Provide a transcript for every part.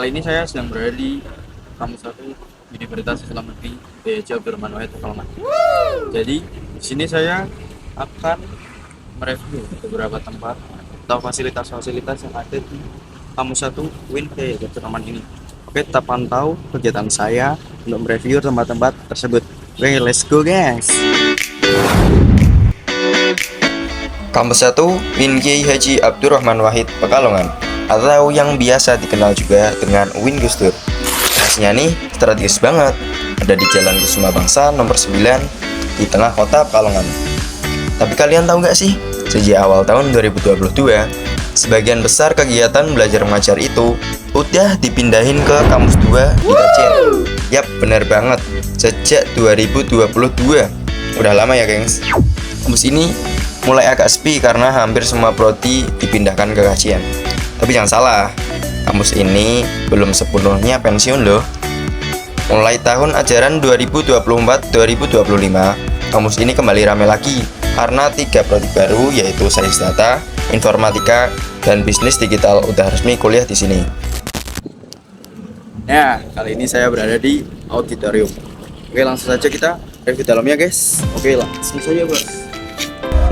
kali ini saya sedang berada di kampus satu Universitas Islam Negeri B.J. Abdurrahman Wahid Pekalongan. Jadi di sini saya akan mereview beberapa tempat atau fasilitas-fasilitas yang ada di kampus satu UIN B.J. Abdurrahman ini. Oke, tetap pantau kegiatan saya untuk mereview tempat-tempat tersebut. Oke, let's go guys. Kampus 1 UIN Kiai Haji Abdurrahman Wahid Pekalongan, atau yang biasa dikenal juga dengan UIN Gus Dur. Lokasinya nih strategis banget, ada di Jalan Kusuma Bangsa nomor 9 di tengah kota Pekalongan. Tapi kalian tahu gak sih, sejak awal tahun 2022, sebagian besar kegiatan belajar mengajar itu udah dipindahin ke kampus 2 di Kajen. Yap, bener banget, sejak 2022. Udah lama ya gengs. Kampus ini mulai agak sepi karena hampir semua prodi dipindahkan ke Kajian. Tapi jangan salah, kampus ini belum sepenuhnya pensiun loh. Mulai tahun ajaran 2024-2025, kampus ini kembali ramai lagi karena 3 prodi baru, yaitu Sains Data, Informatika, dan Bisnis Digital udah resmi kuliah di sini. Ya, kali ini saya berada di auditorium. Oke, langsung saja kita review dalamnya guys. Oke, langsung saja bos.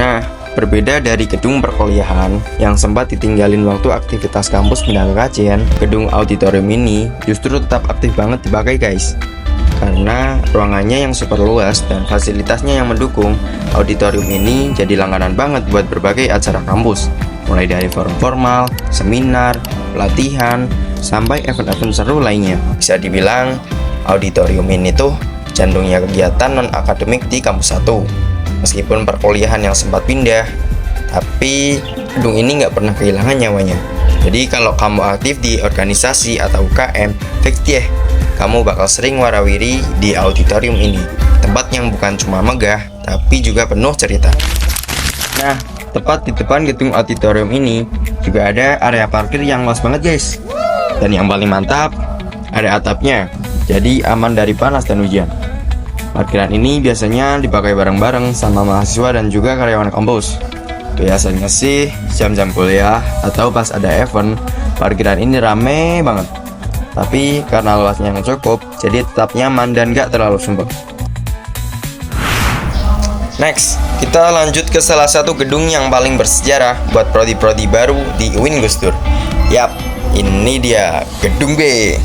Nah, berbeda dari gedung perkuliahan yang sempat ditinggalin waktu aktivitas kampus pindah ke Kajian, gedung auditorium ini justru tetap aktif banget dipakai guys. Karena ruangannya yang super luas dan fasilitasnya yang mendukung, auditorium ini jadi langganan banget buat berbagai acara kampus. Mulai dari forum formal, seminar, pelatihan, sampai event-event seru lainnya. Bisa dibilang, auditorium ini tuh jantungnya kegiatan non-akademik di kampus 1. Meskipun perkuliahan yang sempat pindah, tapi gedung ini nggak pernah kehilangan nyawanya. Jadi kalau kamu aktif di organisasi atau UKM, fix deh, kamu bakal sering warawiri di auditorium ini. Tempat yang bukan cuma megah, tapi juga penuh cerita. Nah, tepat di depan gedung auditorium ini juga ada area parkir yang luas banget guys. Dan yang paling mantap, ada atapnya, jadi aman dari panas dan hujan. Parkiran ini biasanya dipakai bareng-bareng sama mahasiswa dan juga karyawan kampus. Biasanya sih jam-jam kuliah atau pas ada event, parkiran ini rame banget. Tapi karena luasnya yang cukup, jadi tetap nyaman dan gak terlalu sumpek. Next, kita lanjut ke salah satu gedung yang paling bersejarah buat prodi-prodi baru di UIN Gus Dur. Yap, ini dia gedung B.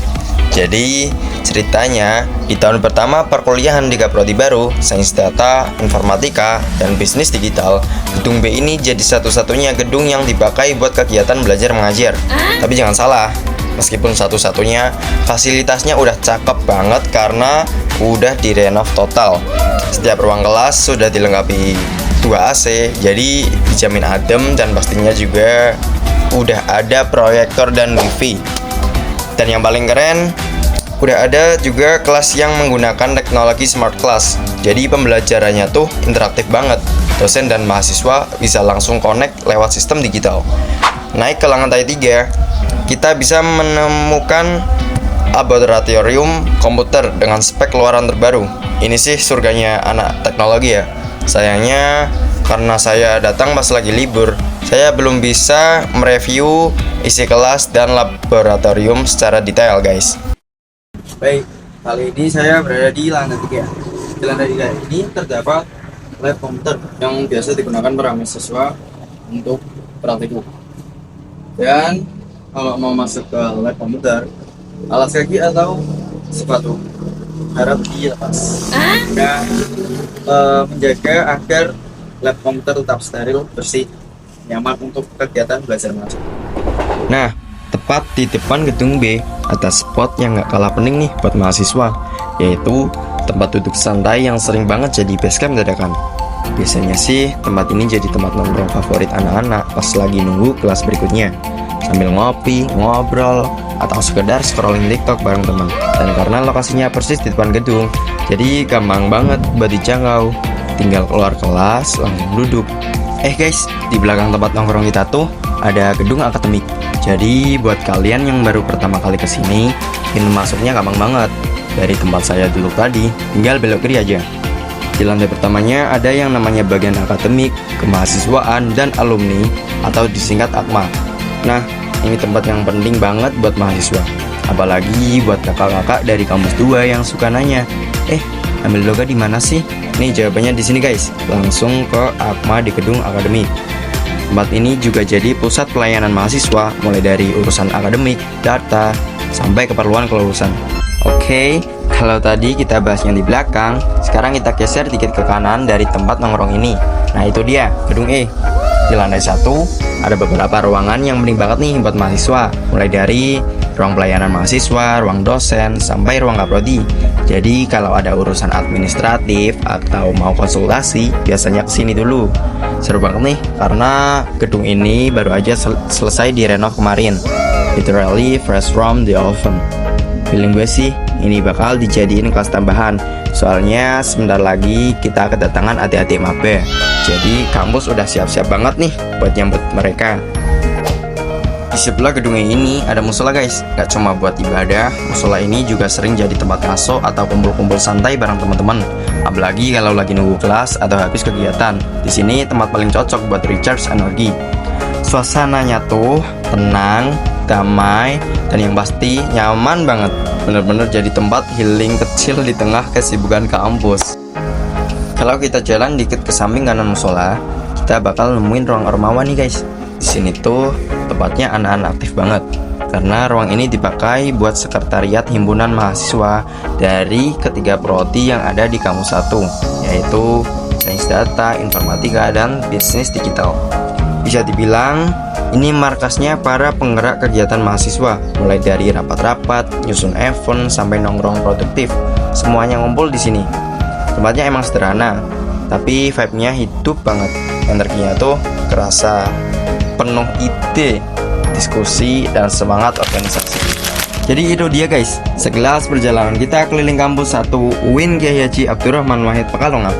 Jadi ceritanya di tahun pertama perkuliahan di prodi baru Sains Data, Informatika, dan Bisnis Digital, gedung B ini jadi satu-satunya gedung yang dipakai buat kegiatan belajar mengajar. Tapi jangan salah, meskipun satu-satunya, fasilitasnya udah cakep banget karena udah direnov total. Setiap ruang kelas sudah dilengkapi 2 AC, jadi dijamin adem dan pastinya juga udah ada proyektor dan wifi. Dan yang paling keren, udah ada juga kelas yang menggunakan teknologi smart class. Jadi pembelajarannya tuh interaktif banget. Dosen dan mahasiswa bisa langsung connect lewat sistem digital. Naik ke lantai 3, kita bisa menemukan laboratorium komputer dengan spek keluaran terbaru. Ini sih surganya anak teknologi ya. Sayangnya karena saya datang pas lagi libur, saya belum bisa mereview isi kelas dan laboratorium secara detail guys. Baik, kali ini saya berada di lantai 3. Di lantai 3 ini terdapat lab komputer yang biasa digunakan para mahasiswa untuk praktikum. Dan kalau mau masuk ke lab komputer, alas kaki atau sepatu harap dilepas. Dan menjaga agar lab komputer tetap steril, bersih, nyaman untuk kegiatan belajar mengajar. Nah, tepat di depan gedung B ada spot yang gak kalah penting nih buat mahasiswa, yaitu tempat duduk santai yang sering banget jadi base camp dadakan. Biasanya sih tempat ini jadi tempat nongkrong favorit anak-anak pas lagi nunggu kelas berikutnya, sambil ngopi, ngobrol, atau sekedar scrolling TikTok bareng teman. Dan karena lokasinya persis di depan gedung, jadi gampang banget buat dijangkau. Tinggal keluar kelas langsung duduk. Guys, di belakang tempat nongkrong kita tuh ada gedung akademik. Jadi buat kalian yang baru pertama kali kesini, pintu masuknya gampang banget. Dari tempat saya duduk tadi, tinggal belok kiri aja. Di lantai pertamanya ada yang namanya bagian akademik, kemahasiswaan, dan alumni, atau disingkat AKMA. Nah, ini tempat yang penting banget buat mahasiswa. Apalagi buat kakak-kakak dari kampus 2 yang suka nanya, ambil loga di mana sih? Nih jawabannya di sini guys, langsung ke Akma di gedung akademik. Tempat ini juga jadi pusat pelayanan mahasiswa, mulai dari urusan akademik, data, sampai keperluan kelulusan. Oke, kalau tadi kita bahas yang di belakang, sekarang kita geser dikit ke kanan dari tempat nongkrong ini. Nah itu dia, gedung E. Di lantai 1, ada beberapa ruangan yang penting banget nih buat mahasiswa, mulai dari ruang pelayanan mahasiswa, ruang dosen, sampai ruang kaprodi. Jadi kalau ada urusan administratif atau mau konsultasi, biasanya kesini dulu. Seru banget nih, karena gedung ini baru aja selesai direnov kemarin. Literally fresh from the oven. Feeling gue sih, ini bakal dijadiin kelas tambahan. Soalnya sebentar lagi kita kedatangan adik-adik maba. Jadi kampus udah siap-siap banget nih buat nyambut mereka. Di sebelah gedung ini ada musola guys. Gak cuma buat ibadah, musola ini juga sering jadi tempat ngaso atau kumpul-kumpul santai bareng teman-teman. Apalagi kalau lagi nunggu kelas atau habis kegiatan. Di sini tempat paling cocok buat recharge energi. Suasananya tuh tenang, damai, dan yang pasti nyaman banget. Bener-bener jadi tempat healing kecil di tengah kesibukan kampus. Kalau kita jalan dikit ke samping kanan musola, kita bakal nemuin ruang ormawa nih guys. Di sini tuh tempatnya anak-anak aktif banget, karena ruang ini dipakai buat sekretariat himpunan mahasiswa dari ketiga prodi yang ada di kampus 1, yaitu sains data, informatika, dan bisnis digital. Bisa dibilang ini markasnya para penggerak kegiatan mahasiswa, mulai dari rapat-rapat, nyusun event, sampai nongkrong produktif. Semuanya ngumpul di sini. Tempatnya emang sederhana, tapi vibe-nya hidup banget. Energinya tuh kerasa penuh ide, diskusi, dan semangat organisasi. Jadi itu dia guys, sekilas perjalanan kita keliling kampus 1 UIN Kyai Haji Abdurrahman Wahid Pekalongan.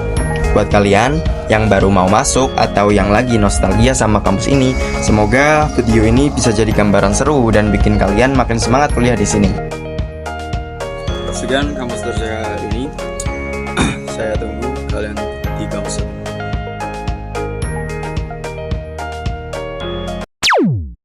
Buat kalian yang baru mau masuk atau yang lagi nostalgia sama kampus ini, semoga video ini bisa jadi gambaran seru dan bikin kalian makin semangat kuliah di sini. Sekian kampus terjaya.